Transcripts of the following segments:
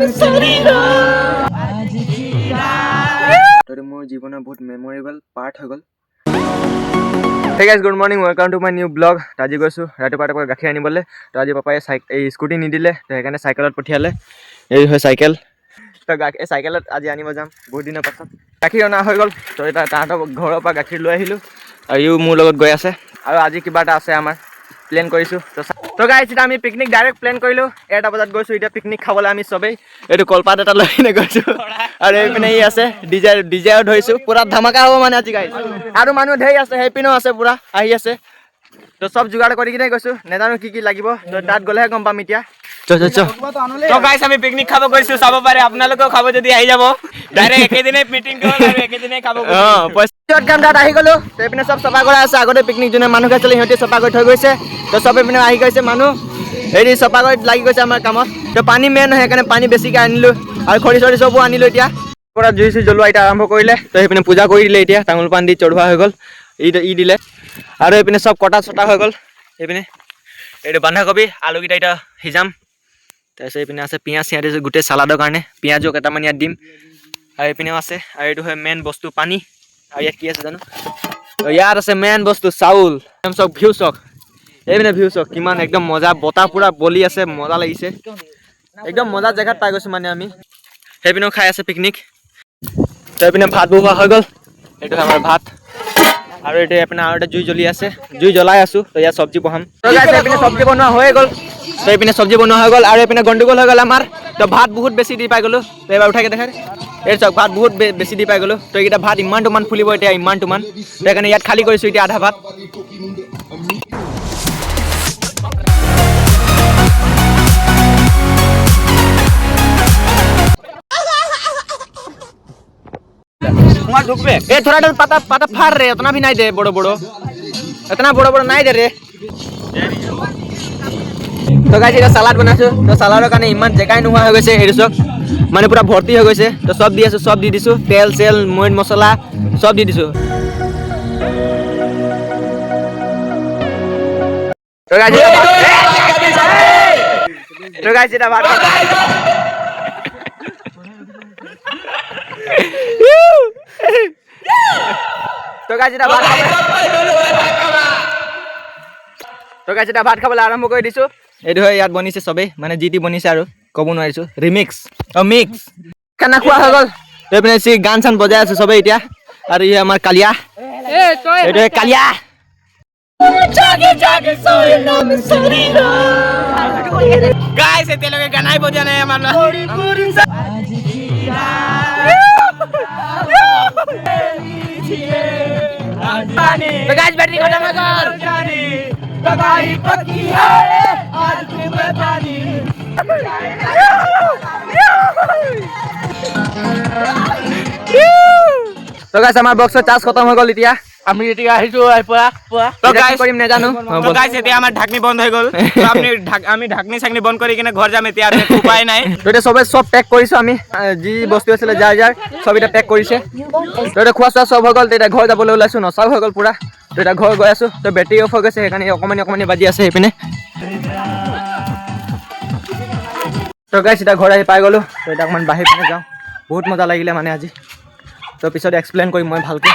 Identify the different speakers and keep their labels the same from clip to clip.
Speaker 1: তো মোৰ জীৱনৰ বহুত মেমৰেবল পাৰ্ট হৈ গ'ল। Hey guys, good morning. Welcome to my new vlog. আজি গৈছোঁ ৰাতিপুৱা গাখীৰ আনিবলৈ। তো আজি পাপাই এই স্কুটি নিদিলে, তো সেইকাৰণে চাইকেলত পঠিয়ালে। এই হয় চাইকেল। তো এই চাইকেলত আজি আনিব যাম বহুত দিনৰ পাছত। গাখীৰ অনা হৈ গ'ল। তো এটা তাহাঁতৰ ঘৰৰ পৰা গাখীৰ লৈ আহিলোঁ আৰু ইও মোৰ লগত গৈ আছে। আৰু আজি কিবা এটা আছে আমাৰ প্লেন কৰিছোঁ। তো গাইছ এতিয়া আমি পিকনিক ডাইৰেক্ট প্লেন কৰিলোঁ। 1টা বজাত গৈছোঁ এতিয়া পিকনিক খাবলৈ আমি চবেই। এইটো কলপাত এটা লৈ কিনে গৈছোঁ আৰু এইপিনে ই আছে ডিজায়াৰ ধৰিছোঁ। পুৰা ধামাকা হ'ব মানে আজি গাইছ। আৰু মানুহ ধেৰ আছে, সেইপিনেও আছে পুৰা আহি আছে। তো সব যোগাৰ কৰি কিনে গৈছোঁ, নেজানো কি লাগিব। তো তাত গ'লেহে গম পাম এতিয়া। তো গাইছ আমি পিকনিক খাব গৈছোঁ, চাব পাৰে আপোনালোকেও খাব যদি আহি যাব। ডাইৰেক্ট একেদিনাই মিটিং হ'ল আৰু একেদিনাই খাব। তাত আহি গ'লোঁ। তো এইপিনে সব চফা কৰা আছে। আগতে পিকনিক যোনে মানুহ খাইছিলে সিহঁতে চফা কৰি থৈ গৈছে। তো সব এইপিনে আহি গৈছে মানুহ, হেৰি চফা কৰি লাগি গৈছে আমাৰ কামত। তো পানী মেইন হয়, সেইকাৰণে পানী বেছিকৈ আনিলোঁ আৰু খৰি চৰি চবো আনিলোঁ। এতিয়া পৰা জুই চুই জ্বলোৱা এতিয়া আৰম্ভ কৰিলে। তো সেইপিনে পূজা কৰি দিলে, এতিয়া তামোল পাণ দি চঢ়োৱা হৈ গ'ল, ই দিলে। আৰু এইপিনে চব কটা চটা হৈ গ'ল। এইপিনে এইটো বন্ধাকবি আলুকেইটা এতিয়া সিজাম। তাৰপিছত এইপিনে আছে পিঁয়াজ চিয়াজ দিছোঁ গোটেই চালাডৰ কাৰণে, পিঁয়াজো কেইটামান ইয়াত দিম। আৰু এইপিনেও আছে, আৰু এইটো হয় মেইন বস্তু পানী। আৰু ইয়াত কি আছে জানো, ইয়াত আছে মেইন বস্তু চাউল। চব ভিউ চক, এইপিনে ভিউ চক কিমান একদম মজা, বতাহ পুৰা বলি আছে, মজা লাগিছে একদম মজা জেগাত পাই গৈছোঁ মানে আমি। সেইপিনেও খাই আছে পিকনিক। তো এইপিনে ভাত বনোৱা হৈ গ'ল, এইটো আমাৰ ভাত। আৰু এইটো এইপিনে আৰু এটা জুই জ্বলি আছে, জুই জ্বলাই আছোঁ। তো ইয়াত চব্জি বহাম। তো গাইছ এইপিনে চব্জি বনোৱা হৈয়ে গ'ল। তো এইপিনে চব্জি বনোৱা হৈ গ'ল আৰু এইপিনে গণ্ডগোল হৈ গ'ল আমাৰ। তো ভাত বহুত বেছি দি পাই গ'লোঁ। তো এবাৰ উঠাই দেখাই এই চাওক, ভাত বহুত বেছি দি পাই গ'লোঁ। তো এইকেইটা ভাত ইমান ফুলিব এতিয়া, ইমান। তো সেইকাৰণে ইয়াত খালী কৰিছোঁ এতিয়া আধা ভাত। थोड़ा पता पता फाड़ रहे, उतना भी नहीं दे बड़ो बड़ो, इतना बड़ो बड़ो नहीं दे रे। तो गाइस এটা সালাড বনাইছো। তো সালাডৰ কাৰণে ইমান জেগাই নোহোৱা হৈ গৈছে, হেৰি চক মানে পুৰা ভৰ্তি হৈ গৈছে। তো সব দি আছো, সব দি দিছো, তেল চেল মইন মছলা সব দি দিছো। তো গাইস এটা ভাত তো গাইস এটা ভাত তো গাইস এটা ভাত খাবলৈ আৰম্ভ কৰি দিছো। এইটো হয় ইয়াত বনিছে চবেই, মানে যি টি বনিছে আৰু ক'ব নোৱাৰিছোঁ, ৰিমিক্স মিক্স খানা খোৱা হৈ গ'ল। এইপিনে গান চান বজাই আছে চবেই এতিয়া। আৰু ই আমাৰ কালিয়া, এইটো কালিয়া। গাইস এতিয়ালৈকে গানাই বজা নাই আমাৰ। तो गाइस बैटरी खत्म है कर तबाही पक्की है आज की बेतानी। तो गाइस আমাৰ বক্সৰ চাৰ্জ খতম হৈ গ'ল এতিয়া। আমি এতিয়া আহিছোঁ আইপৰা পুৰা। তো গাইস কৰিম নেজানো। তো গাইস এতিয়া আমাৰ ঢাকনি বন্ধ হৈ গ'ল। তো আমি ঢাকনি চাকনি বন্ধ কৰি কিনে ঘৰ যাম এতিয়া, আৰু উপায় নাই। তো এতিয়া সব পেক কৰিছোঁ আমি, যি বস্তু আছিলে যাৰ সব এতিয়া পেক কৰিছে। তো এতিয়া খোৱা চোৱা সব হৈ গ'ল। তেতিয়া ঘৰ যাবলৈ ওলাইছোঁ, নচাও হৈ গ'ল পুৰা। তো এতিয়া ঘৰ গৈ আছোঁ। তো বেটাৰী অফ হৈ গৈছে, সেইকাৰণে অকণমানি বাজি আছে সেইপিনে। তো গাইস এতিয়া ঘৰ আহি পাই গ'লোঁ। তো এতিয়া অকণমান বাহিৰ পিনে যাওঁ, বহুত মজা লাগিলে মানে আজি। তো পিছত এক্সপ্লেইন কৰিম মই ভালকৈ।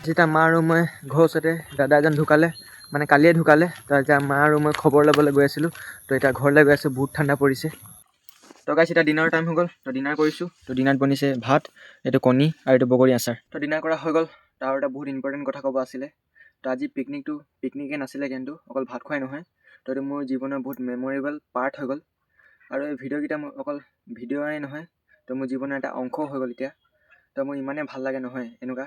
Speaker 1: যেতিয়া মা আৰু মই ঘৰৰ ওচৰতে দাদা এজন ঢুকালে, মানে কালিয়ে ঢুকালে। তো এতিয়া মা আৰু মই খবৰ ল'বলৈ গৈ আছিলোঁ। তো এতিয়া ঘৰলৈ গৈ আছোঁ, বহুত ঠাণ্ডা পৰিছে। তো গাইস এতিয়া ডিনাৰৰ টাইম হৈ গ'ল। তো ডিনাৰ কৰিছোঁ। তো ডিনাৰত বনিছে ভাত, এইটো কণী আৰু এইটো বগৰী আচাৰ। তো ডিনাৰ কৰা হৈ গ'ল। তাৰ এটা বহুত ইম্পৰ্টেণ্ট কথা ক'ব আছিলে। তো আজি পিকনিকে নাছিলে, কিন্তু অকল ভাত খোৱাই নহয়। তো এইটো মোৰ জীৱনৰ বহুত মেমৰেবল পাৰ্ট হৈ গ'ল। আৰু এই ভিডিঅ'কেইটা মোৰ অকল ভিডিঅ'ই নহয়, তো মোৰ জীৱনৰ এটা অংশও হৈ গ'ল এতিয়া। তো মোৰ ইমানেই ভাল লাগে নহয়, এনেকুৱা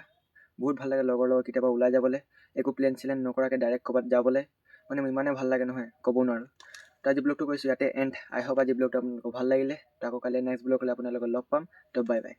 Speaker 1: বহুত ভাল লাগে লগৰ লগত কেতিয়াবা ওলাই যাবলৈ, একো প্লেন চিলেন নকৰাকৈ ডাইৰেক্ট ক'ৰবাত যাবলৈ, মানে মোৰ ইমানেই ভাল লাগে নহয়, ক'ব নোৱাৰোঁ। তো আজি ব্লগটো কৈছোঁ ইয়াতে এণ্ড। আই হোপ আজি ব্লগটো আপোনালোকক ভাল লাগিলে। তো আকৌ কালি নেক্সট ব্লগ হ'লে আপোনালোকক লগ পাম। তো বাই বাই।